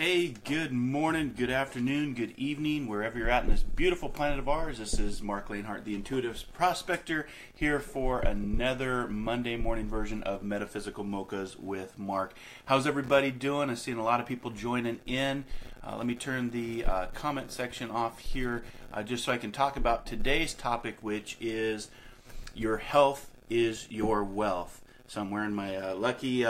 Hey, good morning, good afternoon, good evening, wherever you're at in this beautiful planet of ours. This is Marc the Intuitive Prospector, here for another Monday morning version of Metaphysical Mochas with Marc. How's everybody doing? I've seen a lot of people joining in. Let me turn the comment section off here just so I can talk about today's topic, which is your health is your wealth. So I'm wearing my lucky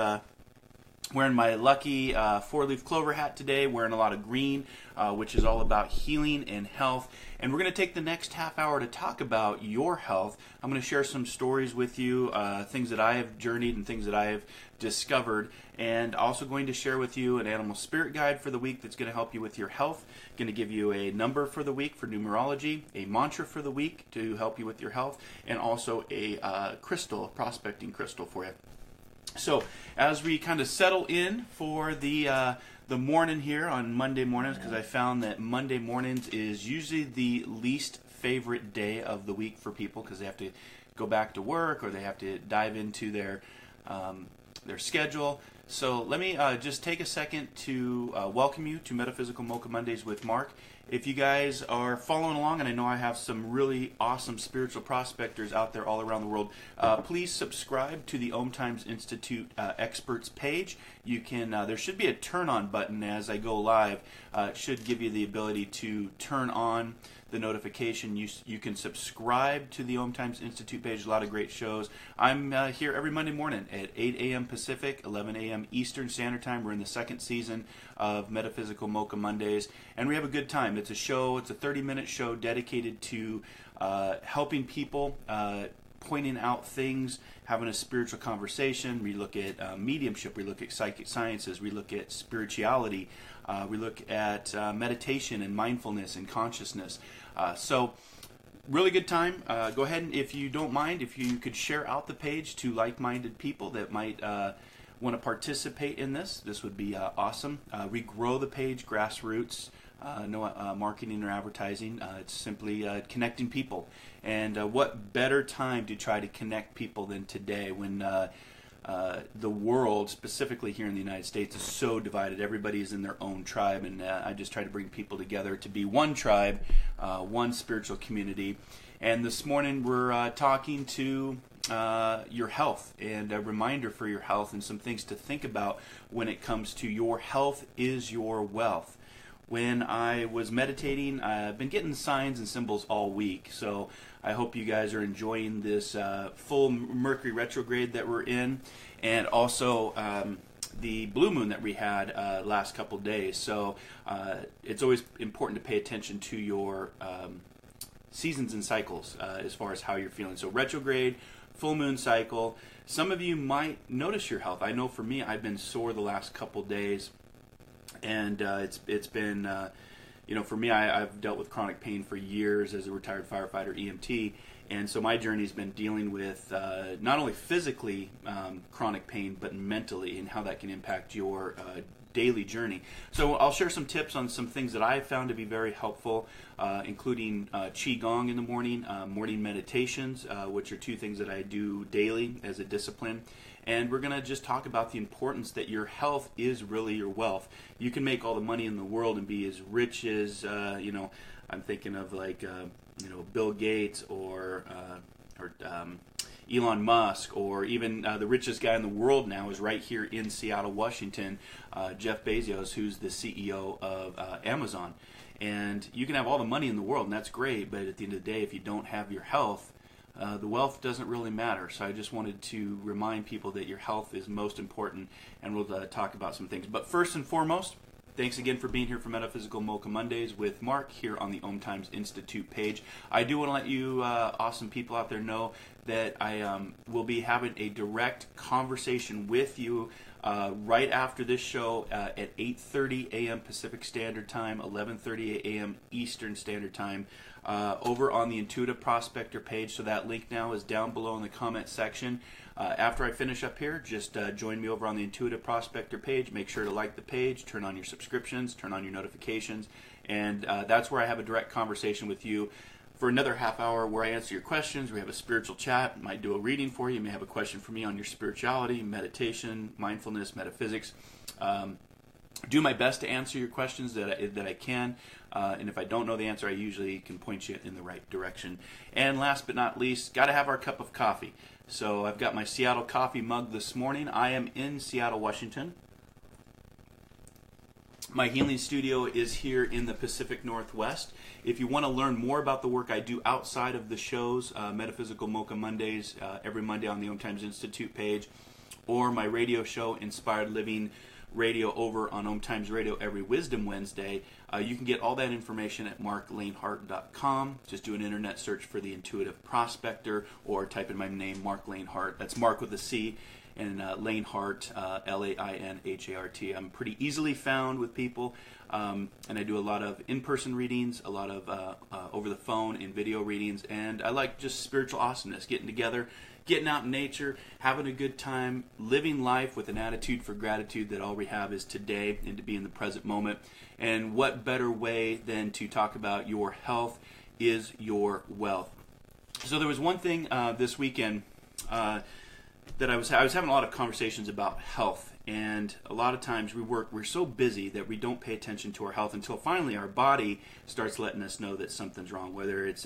four-leaf clover hat today, wearing a lot of green, which is all about healing and health. And we're going to take the next half hour to talk about your health. I'm going to share some stories with you, things that I have journeyed and things that I have discovered, and also going to share with you an animal spirit guide for the week that's going to help you with your health. Going to give you a number for the week for numerology, a mantra for the week to help you with your health, and also a crystal, a prospecting crystal for you. So as we kind of settle in for the morning here on Monday mornings, because I found that Monday mornings is usually the least favorite day of the week for people because they have to go back to work or they have to dive into their schedule. So let me just take a second to welcome you to Metaphysical Mocha Mondays with Marc. If you guys are following along, and I know I have some really awesome spiritual prospectors out there all around the world, please subscribe to the Om Times Institute experts page. You can there should be a turn on button as I go live. It should give you the ability to turn on the notification. You can subscribe to the Om Times Institute page. A lot of great shows. I'm here every Monday morning at 8 a.m. Pacific, 11 a.m. Eastern Standard Time. We're in the second season of Metaphysical Mocha Mondays, and we have a good time. It's a 30-minute show dedicated to helping people, pointing out things, having a spiritual conversation. We look at mediumship, we look at psychic sciences, we look at spirituality, we look at meditation and mindfulness and consciousness. So really good time. Go ahead and, if you don't mind, if you could share out the page to like-minded people that might want to participate in this would be awesome. We grow the page grassroots. No marketing or advertising. It's simply connecting people. And what better time to try to connect people than today when the world, specifically here in the United States, is so divided. Everybody is in their own tribe, and I just try to bring people together to be one tribe, one spiritual community. And this morning we're talking to your health, and a reminder for your health and some things to think about when it comes to your health is your wealth. When I was meditating, I've been getting signs and symbols all week, so I hope you guys are enjoying this full Mercury retrograde that we're in, and also the blue moon that we had last couple days. So it's always important to pay attention to your seasons and cycles as far as how you're feeling. So retrograde, full moon cycle. Some of you might notice your health. I know for me, I've been sore the last couple days. And it's been, for me, I've dealt with chronic pain for years as a retired firefighter, EMT, and so my journey's been dealing with not only physically chronic pain, but mentally, and how that can impact your daily journey. So I'll share some tips on some things that I've found to be very helpful, including Qigong in the morning, morning meditations, which are two things that I do daily as a discipline. And we're going to just talk about the importance that your health is really your wealth. You can make all the money in the world and be as rich as, I'm thinking of like, Bill Gates or Elon Musk, or even the richest guy in the world now is right here in Seattle, Washington, Jeff Bezos, who's the CEO of Amazon. And you can have all the money in the world, and that's great, but at the end of the day, if you don't have your health, the wealth doesn't really matter. So I just wanted to remind people that your health is most important, and we'll talk about some things. But first and foremost, thanks again for being here for Metaphysical Mocha Mondays with Marc here on the Om Times Institute page. I do want to let you awesome people out there know that I will be having a direct conversation with you right after this show at 8:30 a.m. Pacific Standard Time, 11:30 a.m. Eastern Standard Time, over on the Intuitive Prospector page. So that link now is down below in the comment section. After I finish up here, just join me over on the Intuitive Prospector page. Make sure to like the page, turn on your subscriptions, turn on your notifications, and that's where I have a direct conversation with you for another half hour where I answer your questions. We have a spiritual chat, might do a reading for you, may have a question for me on your spirituality, meditation, mindfulness, metaphysics. do my best to answer your questions that I can. And if I don't know the answer, I usually can point you in the right direction. And last but not least, got to have our cup of coffee. So I've got my Seattle coffee mug this morning. I am in Seattle, Washington. My healing studio is here in the Pacific Northwest. If you want to learn more about the work I do outside of the shows, Metaphysical Mocha Mondays, every Monday on the Om Times Institute page, or my radio show, Inspired Living Radio, over on Om Times Radio every Wisdom Wednesday, you can get all that information at marclanehart.com. Just do an internet search for the Intuitive Prospector, or type in my name, Marc Lanehart. That's Marc with a C, and Lanehart, L-A-I-N-H-A-R-T. I'm pretty easily found with people, and I do a lot of in-person readings, a lot of over the phone and video readings, and I like just spiritual awesomeness, getting together, getting out in nature, having a good time, living life with an attitude for gratitude that all we have is today and to be in the present moment. And what better way than to talk about your health is your wealth. So there was one thing this weekend that I was having a lot of conversations about health, and a lot of times we're so busy that we don't pay attention to our health until finally our body starts letting us know that something's wrong, whether it's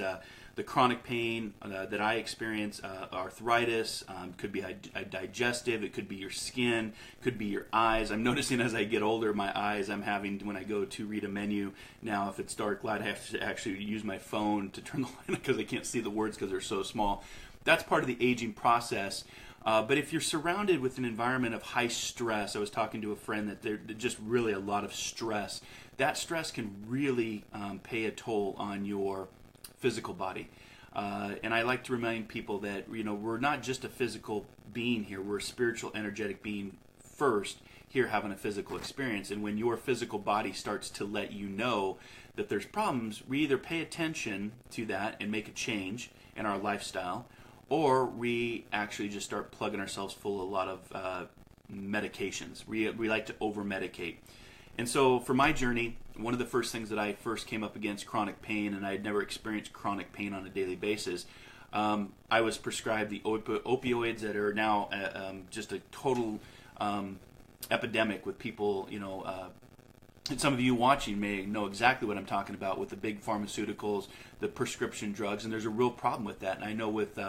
the chronic pain that I experience, arthritis, could be a digestive, it could be your skin, could be your eyes. I'm noticing as I get older, my eyes, I'm having, when I go to read a menu now, if it's dark light, I have to actually use my phone to turn the light on because I can't see the words because they're so small. That's part of the aging process. But if you're surrounded with an environment of high stress, I was talking to a friend that there's just really a lot of stress. That stress can really pay a toll on your physical body. And I like to remind people that, we're not just a physical being here. We're a spiritual, energetic being first, here having a physical experience. And when your physical body starts to let you know that there's problems, we either pay attention to that and make a change in our lifestyle, or we actually just start plugging ourselves full of a lot of medications. We like to over-medicate. And so for my journey, one of the first things that I first came up against chronic pain, and I had never experienced chronic pain on a daily basis, I was prescribed the opioids that are now just a total epidemic with people, and some of you watching may know exactly what I'm talking about with the big pharmaceuticals, the prescription drugs, and there's a real problem with that. And I know with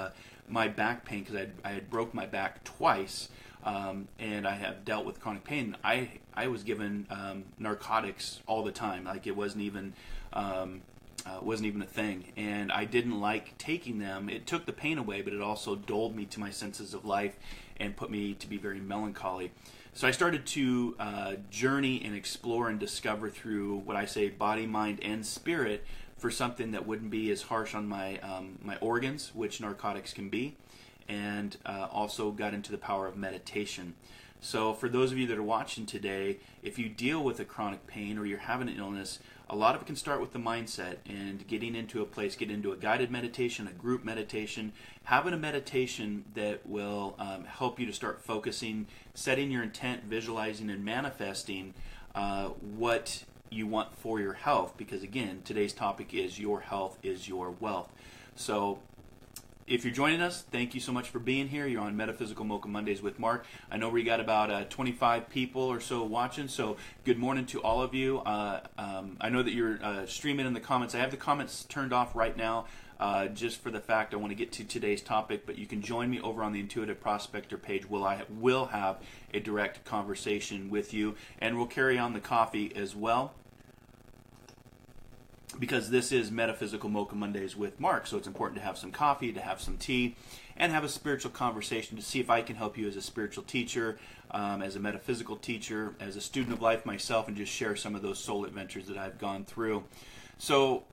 my back pain, because I had broke my back twice, and I have dealt with chronic pain, I was given narcotics all the time. Like it wasn't even a thing, and I didn't like taking them. It took the pain away, but it also dulled me to my senses of life and put me to be very melancholy. So I started to journey and explore and discover through what I say body, mind, and spirit for something that wouldn't be as harsh on my my organs, which narcotics can be, and also got into the power of meditation. So for those of you that are watching today, if you deal with a chronic pain or you're having an illness, a lot of it can start with the mindset and getting into a place, get into a guided meditation, a group meditation, having a meditation that will help you to start focusing, setting your intent, visualizing, and manifesting what you want for your health. Because again, today's topic is your health is your wealth. So if you're joining us, thank you so much for being here. You're on Metaphysical Mocha Mondays with Marc. I know we got about 25 people or so watching, so good morning to all of you. I know that you're streaming in the comments. I have the comments turned off right now just for the fact I want to get to today's topic, but you can join me over on the Intuitive Prospector page where I will have a direct conversation with you, and we'll carry on the coffee as well, because this is Metaphysical Mocha Mondays with Marc, so it's important to have some coffee, to have some tea, and have a spiritual conversation to see if I can help you as a spiritual teacher, as a metaphysical teacher, as a student of life myself, and just share some of those soul adventures that I've gone through. So,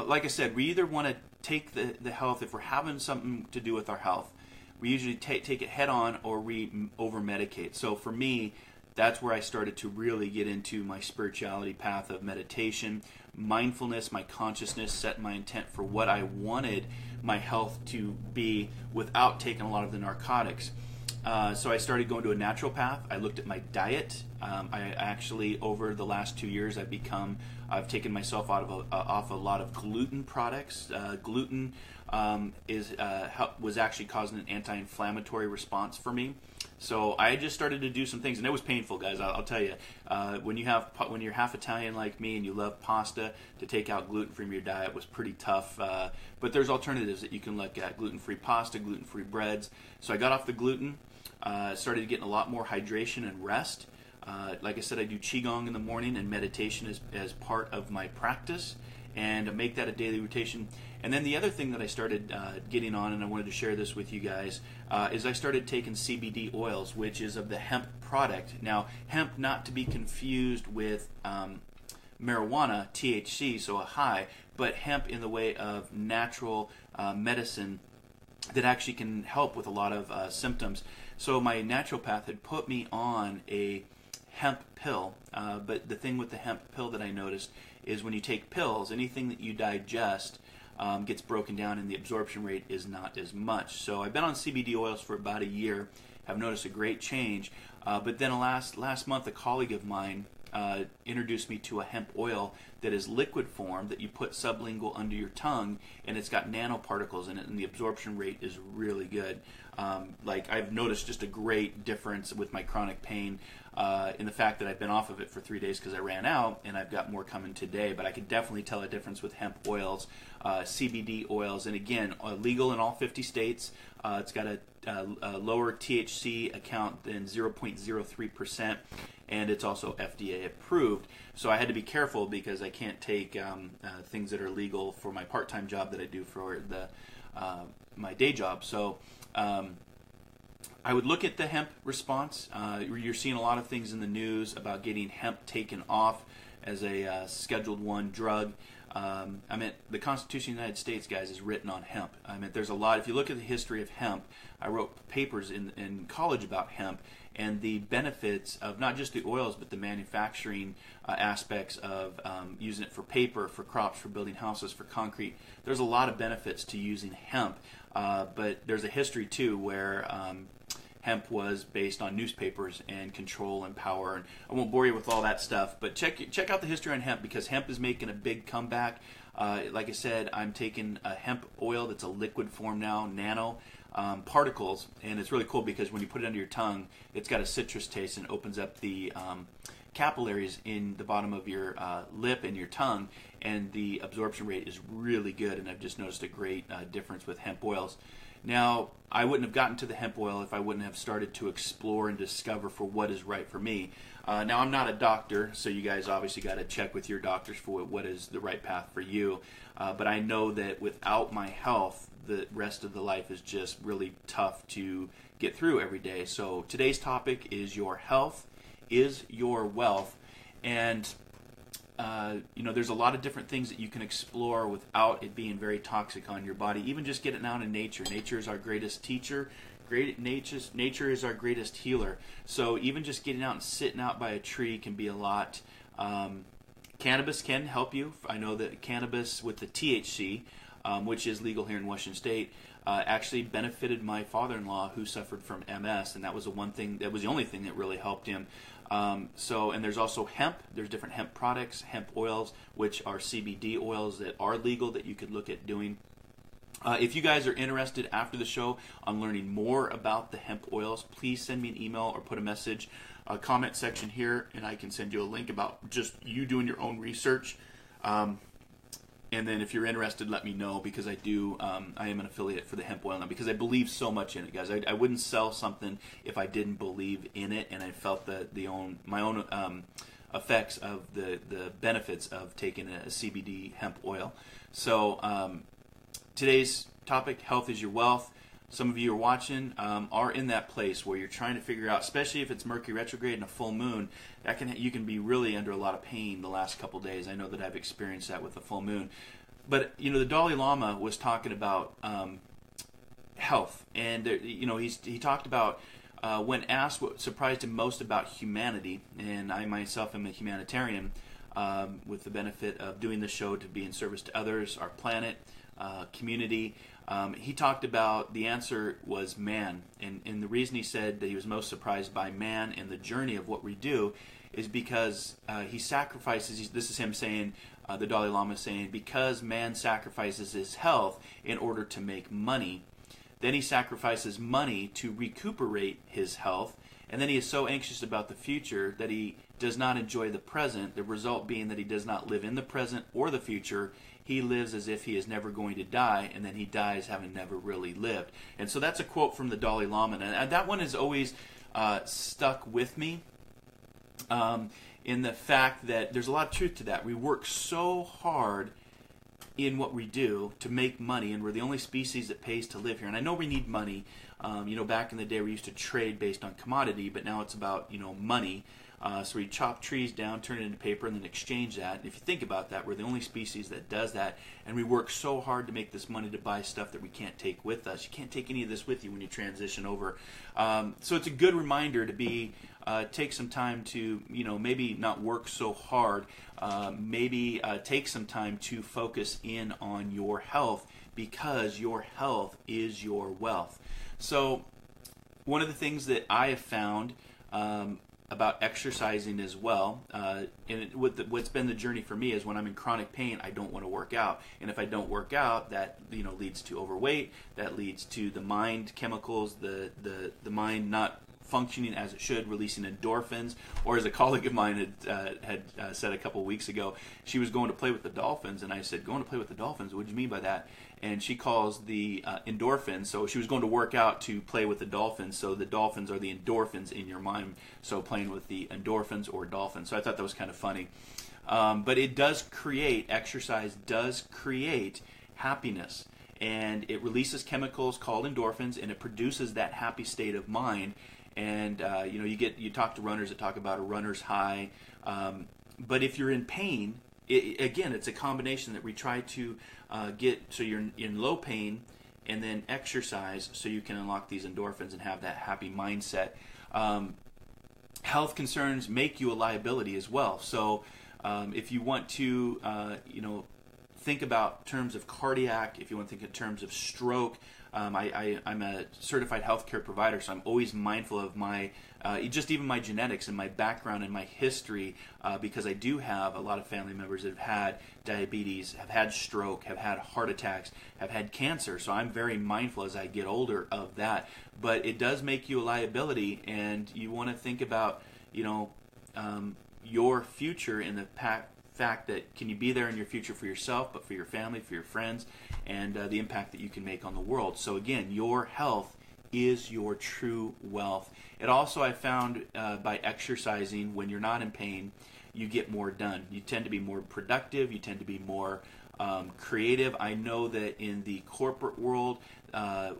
like I said, we either want to take the health, if we're having something to do with our health, we usually take it head on, or we over-medicate. So for me, that's where I started to really get into my spirituality path of meditation, mindfulness, my consciousness, set my intent for what I wanted my health to be without taking a lot of the narcotics. So I started going to a natural path. I looked at my diet. I actually, over the last 2 years, I've taken myself off a lot of gluten products. Gluten was actually causing an anti-inflammatory response for me. So I just started to do some things, and it was painful, guys. I'll tell you. When you're half Italian like me and you love pasta, to take out gluten from your diet was pretty tough. But there's alternatives that you can look at: gluten-free pasta, gluten-free breads. So I got off the gluten, started getting a lot more hydration and rest. Like I said, I do qigong in the morning and meditation as part of my practice, and make that a daily rotation. And then the other thing that I started getting on, and I wanted to share this with you guys, is I started taking CBD oils, which is of the hemp product. Now, hemp not to be confused with marijuana, THC, so a high, but hemp in the way of natural medicine that actually can help with a lot of symptoms. So my naturopath had put me on a hemp pill, but the thing with the hemp pill that I noticed is when you take pills, anything that you digest gets broken down and the absorption rate is not as much. So I've been on CBD oils for about a year, have noticed a great change, but then last month a colleague of mine introduced me to a hemp oil that is liquid form that you put sublingual under your tongue, and it's got nanoparticles in it, and the absorption rate is really good. Like I've noticed just a great difference with my chronic pain in the fact that I've been off of it for 3 days because I ran out, and I've got more coming today. But I can definitely tell a difference with hemp oils, CBD oils, and again, legal in all 50 states. It's got a lower THC account than 0.03%, and it's also FDA approved. So I had to be careful because I can't take things that are legal for my part-time job that I do for my day job. So I would look at the hemp response. You're seeing a lot of things in the news about getting hemp taken off as a Scheduled 1 drug. I mean, the Constitution of the United States, guys, is written on hemp. I mean, there's a lot. If you look at the history of hemp, I wrote papers in college about hemp and the benefits of not just the oils, but the manufacturing aspects of using it for paper, for crops, for building houses, for concrete. There's a lot of benefits to using hemp, but there's a history, too, where hemp was based on newspapers and control and power, and I won't bore you with all that stuff, but check out the history on hemp, because hemp is making a big comeback. Like I said, I'm taking a hemp oil that's a liquid form now, nano particles, and it's really cool because when you put it under your tongue, it's got a citrus taste and opens up the capillaries in the bottom of your lip and your tongue, and the absorption rate is really good, and I've just noticed a great difference with hemp oils. Now, I wouldn't have gotten to the hemp oil if I wouldn't have started to explore and discover for what is right for me. Now, I'm not a doctor, so you guys obviously got to check with your doctors for what is the right path for you. But I know that without my health, the rest of the life is just really tough to get through every day. So today's topic is your health is your wealth. And there's a lot of different things that you can explore without it being very toxic on your body. Even just getting out in nature. Nature is our greatest teacher. Nature is our greatest healer. So even just getting out and sitting out by a tree can be a lot. Cannabis can help you. I know that cannabis with the THC, which is legal here in Washington State, actually benefited my father-in-law who suffered from MS, and that was the only thing that really helped him. And there's also hemp. There's different hemp products, hemp oils, which are CBD oils that are legal that you could look at doing. If you guys are interested after the show on learning more about the hemp oils, please send me an email or put a comment section here, and I can send you a link about just you doing your own research. And then if you're interested, let me know, because I am an affiliate for the hemp oil now because I believe so much in it, guys. I wouldn't sell something if I didn't believe in it, and I felt my own effects of the benefits of taking a CBD hemp oil. So today's topic, health is your wealth. Some of you are watching are in that place where you're trying to figure out, especially if it's Mercury retrograde and a full moon, you can be really under a lot of pain the last couple days. I know that I've experienced that with the full moon. But the Dalai Lama was talking about health, and he talked about when asked what surprised him most about humanity, and I myself am a humanitarian with the benefit of doing the show to be in service to others, our planet, community. He talked about the answer was man, and the reason he said that he was most surprised by man and the journey of what we do is because he sacrifices. This is him saying the Dalai Lama is saying, because man sacrifices his health in order to make money, then he sacrifices money to recuperate his health, and then he is so anxious about the future that he does not enjoy the present, the result being that he does not live in the present or the future. He lives as if he is never going to die, and then he dies having never really lived. And so that's a quote from the Dalai Lama, and that one has always stuck with me, in the fact that there's a lot of truth to that. We work so hard in what we do to make money, and we're the only species that pays to live here. And I know we need money. Back in the day we used to trade based on commodity, but now it's about, money. So we chop trees down, turn it into paper, and then exchange that. And if you think about that, we're the only species that does that. And we work so hard to make this money to buy stuff that we can't take with us. You can't take any of this with you when you transition over. So it's a good reminder to take some time to, maybe not work so hard. Maybe take some time to focus in on your health, because your health is your wealth. So one of the things that I have found about exercising as well, and what's been the journey for me is when I'm in chronic pain, I don't want to work out. And if I don't work out, that leads to overweight, that leads to the mind chemicals, the mind not functioning as it should, releasing endorphins. Or as a colleague of mine had said a couple weeks ago, she was going to play with the dolphins, and I said, going to play with the dolphins? What do you mean by that? And she calls the endorphins, so she was going to work out to play with the dolphins, so the dolphins are the endorphins in your mind, so playing with the endorphins or dolphins. So I thought that was kind of funny. But exercise does create happiness, and it releases chemicals called endorphins, and it produces that happy state of mind. And you talk to runners that talk about a runner's high, but if you're in pain, it's a combination that we try to get so you're in low pain, and then exercise so you can unlock these endorphins and have that happy mindset. Health concerns make you a liability as well. So if you want to think about terms of cardiac, if you want to think in terms of stroke, I'm a certified healthcare provider, so I'm always mindful of my even my genetics and my background and my history, because I do have a lot of family members that have had diabetes, have had stroke, have had heart attacks, have had cancer. So I'm very mindful as I get older of that. But it does make you a liability, and you want to think about your future in the fact that can you be there in your future for yourself, but for your family, for your friends, and the impact that you can make on the world. So again, your health is your true wealth. It also, I found, by exercising, when you're not in pain, you get more done. You tend to be more productive. You tend to be more creative. I know that in the corporate world,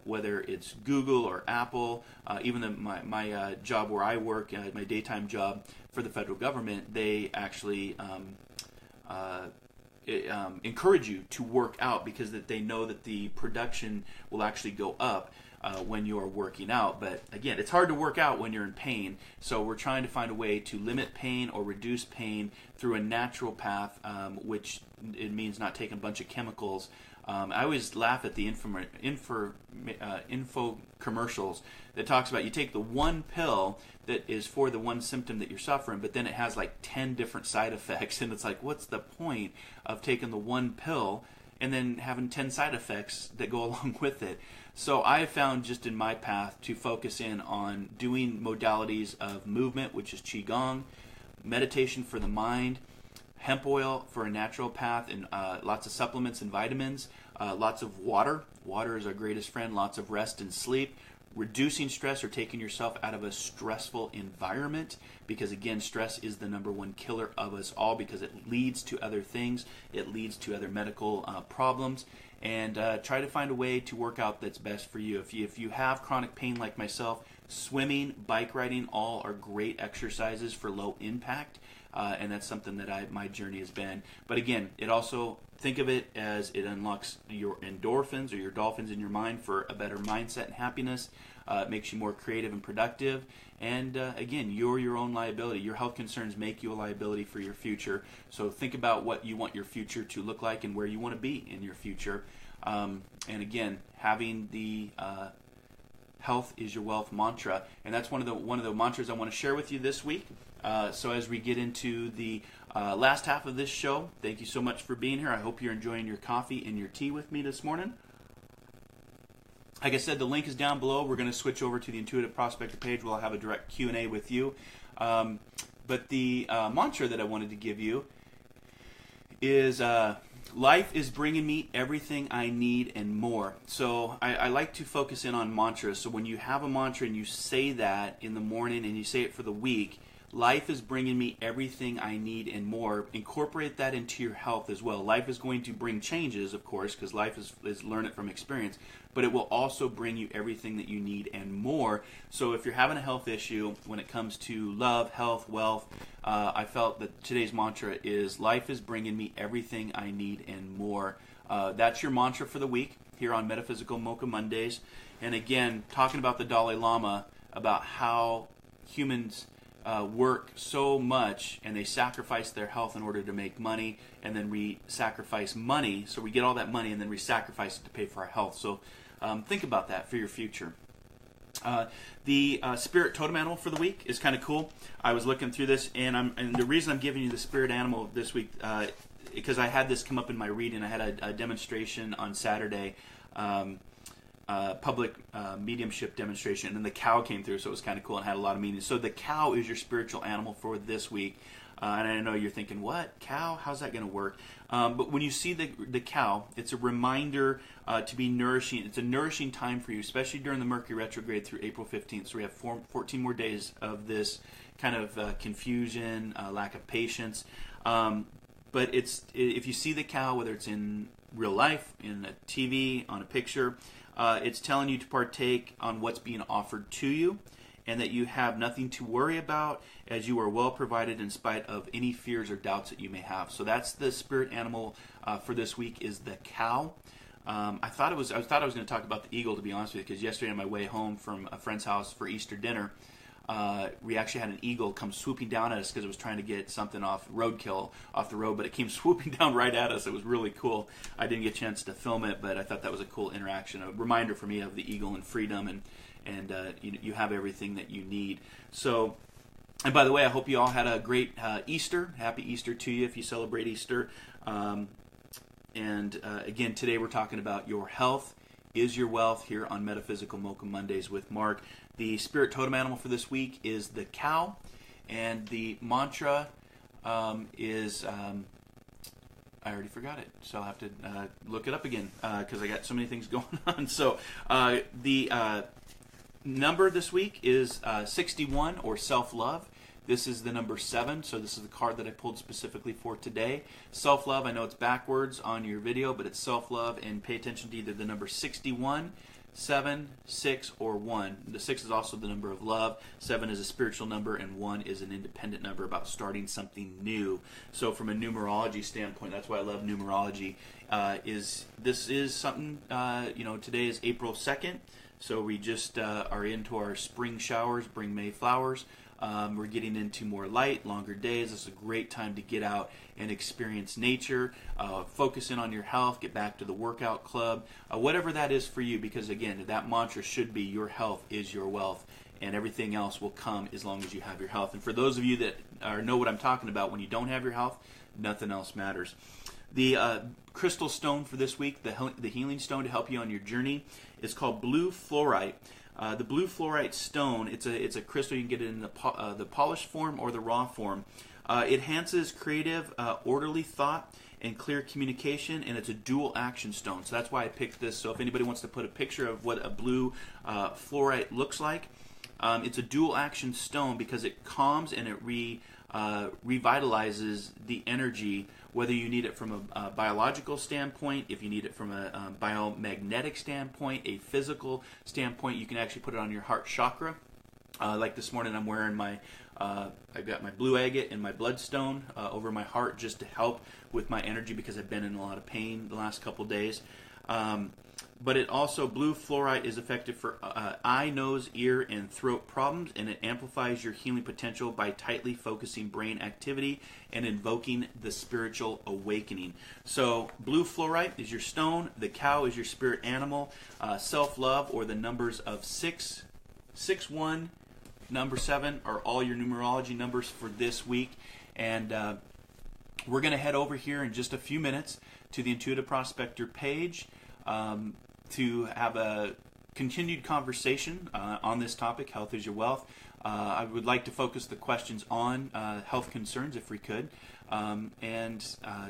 whether it's Google or Apple, even my job where I work, my daytime job for the federal government, they actually encourage you to work out, because that they know that the production will actually go up when you're working out. But again, it's hard to work out when you're in pain, so we're trying to find a way to limit pain or reduce pain through a natural path, which it means not taking a bunch of chemicals. I always laugh at the info commercials that talks about you take the one pill that is for the one symptom that you're suffering, but then it has like 10 different side effects, and it's like, what's the point of taking the one pill and then having 10 side effects that go along with it? So I have found, just in my path, to focus in on doing modalities of movement, which is Qigong, meditation for the mind, hemp oil for a natural path, and lots of supplements and vitamins, lots of water. Water is our greatest friend, lots of rest and sleep, reducing stress or taking yourself out of a stressful environment, because again, stress is the number one killer of us all, because it leads to other things. It leads to other medical problems. And try to find a way to work out that's best for you. If you have chronic pain like myself, swimming, bike riding, all are great exercises for low impact. And that's something that my journey has been. But again, it also, think of it as it unlocks your endorphins or your dolphins in your mind for a better mindset and happiness. It makes you more creative and productive. And again, you're your own liability. Your health concerns make you a liability for your future. So think about what you want your future to look like and where you want to be in your future. And again, having the health is your wealth mantra, and that's one of the mantras I want to share with you this week. So as we get into the last half of this show, thank you so much for being here. I hope you're enjoying your coffee and your tea with me this morning. Like I said, the link is down below. We're going to switch over to the Intuitive Prospector page where I'll have a direct Q&A with you. But the mantra that I wanted to give you is life is bringing me everything I need and more. So I like to focus in on mantras. So when you have a mantra and you say that in the morning and you say it for the week, life is bringing me everything I need and more. Incorporate that into your health as well. Life is going to bring changes, of course, because life is learn it from experience, but it will also bring you everything that you need and more. So if you're having a health issue when it comes to love, health, wealth, I felt that today's mantra is life is bringing me everything I need and more. That's your mantra for the week here on Metaphysical Mocha Mondays. And again, talking about the Dalai Lama, about how humans work so much and they sacrifice their health in order to make money, and then we sacrifice money, so we get all that money and then we sacrifice it to pay for our health. So think about that for your future. The spirit totem animal for the week is kind of cool. I was looking through this, and the reason I'm giving you the spirit animal this week because I had this come up in my reading. I had a demonstration on Saturday, public mediumship demonstration, and the cow came through, so it was kind of cool and had a lot of meaning. So the cow is your spiritual animal for this week. And I know you're thinking, what? Cow? How's that going to work? But when you see the cow, it's a reminder to be nourishing. It's a nourishing time for you, especially during the Mercury retrograde through April 15th. So we have 14 more days of this kind of confusion, lack of patience. But if you see the cow, whether it's in real life, in a TV, on a picture, it's telling you to partake on what's being offered to you, and that you have nothing to worry about, as you are well provided in spite of any fears or doubts that you may have. So that's the spirit animal for this week, is the cow. I thought I was going to talk about the eagle, to be honest with you, because yesterday on my way home from a friend's house for Easter dinner, we actually had an eagle come swooping down at us because it was trying to get something roadkill off the road, but it came swooping down right at us. It was really cool. I didn't get a chance to film it, but I thought that was a cool interaction, a reminder for me of the eagle and freedom, and you have everything that you need. So, and by the way, I hope you all had a great Easter. Happy Easter to you if you celebrate Easter. Again, today we're talking about your health is your wealth here on Metaphysical Mocha Mondays with Marc. The spirit totem animal for this week is the cow, and the mantra is I already forgot it, so I'll have to look it up again because I got so many things going on. So the number this week is 61, or self-love. This is the number 7, so this is the card that I pulled specifically for today. Self-love, I know it's backwards on your video, but it's self-love, and pay attention to either the number 61, 7, 6, or 1. The 6 is also the number of love, 7 is a spiritual number, and 1 is an independent number about starting something new. So from a numerology standpoint, that's why I love numerology, this is something, today is April 2nd, so we just are into our spring showers, bring May flowers. We're getting into more light, longer days. This is a great time to get out and experience nature, focus in on your health, get back to the workout club, whatever that is for you, because again, that mantra should be your health is your wealth, and everything else will come as long as you have your health. And for those of you that know what I'm talking about, when you don't have your health, nothing else matters. The crystal stone for this week, the healing stone to help you on your journey, is called blue fluorite. The blue fluorite stone, it's a crystal. You can get it in the polished form or the raw form. It enhances creative, orderly thought and clear communication, and it's a dual action stone. So that's why I picked this. So if anybody wants to put a picture of what a blue fluorite looks like, it's a dual action stone because it calms and it revitalizes the energy, whether you need it from a biological standpoint, if you need it from a biomagnetic standpoint, a physical standpoint. You can actually put it on your heart chakra. Like this morning, I'm wearing I've got my blue agate and my bloodstone over my heart just to help with my energy because I've been in a lot of pain the last couple days. but it also, blue fluorite is effective for eye, nose, ear, and throat problems, and it amplifies your healing potential by tightly focusing brain activity and invoking the spiritual awakening. So blue fluorite is your stone, the cow is your spirit animal, self-love, or the numbers of 6, 6, 1, number 7 are all your numerology numbers for this week. And we're going to head over here in just a few minutes to the Intuitive Prospector page to have a continued conversation on this topic, health is your wealth. I would like to focus the questions on health concerns if we could. And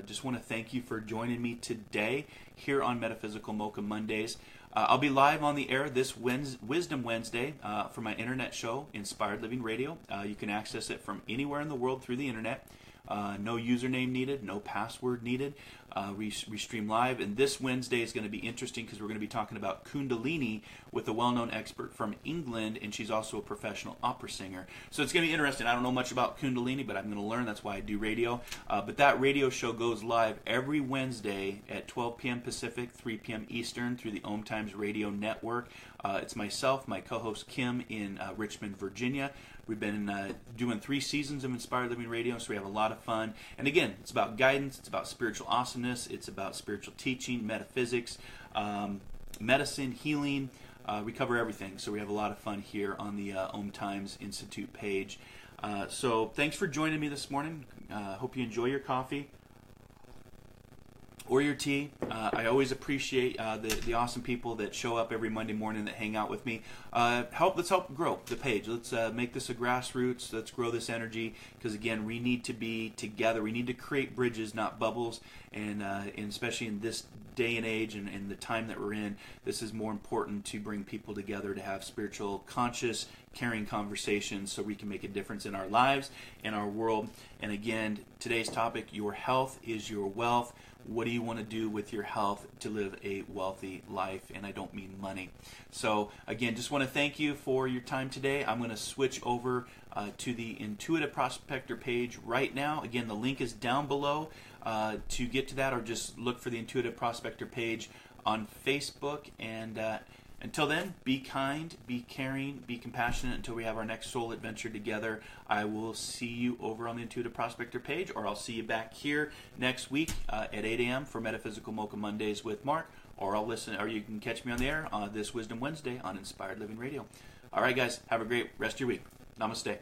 just want to thank you for joining me today here on Metaphysical Mocha Mondays. I'll be live on the air this Wisdom Wednesday for my internet show, Inspired Living Radio. You can access it from anywhere in the world through the internet. No username needed, no password needed. We stream live, and this Wednesday is going to be interesting because we're going to be talking about Kundalini with a well-known expert from England, and she's also a professional opera singer. So it's going to be interesting. I don't know much about Kundalini, but I'm going to learn. That's why I do radio. But that radio show goes live every Wednesday at 12 p.m. Pacific, 3 p.m. Eastern through the Om Times Radio Network. It's myself, my co-host Kim in Richmond, Virginia. We've been doing 3 seasons of Inspired Living Radio, so we have a lot of fun. And again, it's about guidance, it's about spiritual awesomeness, it's about spiritual teaching, metaphysics, medicine, healing. We cover everything, so we have a lot of fun here on the Om Times Institute page. So thanks for joining me this morning. Hope you enjoy your coffee or your tea. I always appreciate the awesome people that show up every Monday morning that hang out with me. Let's help grow the page. Let's make this a grassroots. Let's grow this energy, because again, we need to be together. We need to create bridges, not bubbles. And especially in this day and age and the time that we're in, this is more important to bring people together to have spiritual, conscious, caring conversations so we can make a difference in our lives and our world. And again, today's topic, your health is your wealth. What do you want to do with your health to live a wealthy life? And I don't mean money. So again, just want to thank you for your time today. I'm going to switch over to the Intuitive Prospector page right now. Again, the link is down below to get to that, or just look for the Intuitive Prospector page on Facebook. And until then, be kind, be caring, be compassionate until we have our next soul adventure together. I will see you over on the Intuitive Prospector page, or I'll see you back here next week at 8 a.m. for Metaphysical Mocha Mondays with Marc, or you can catch me on the air on this Wisdom Wednesday on Inspired Living Radio. All right, guys, have a great rest of your week. Namaste.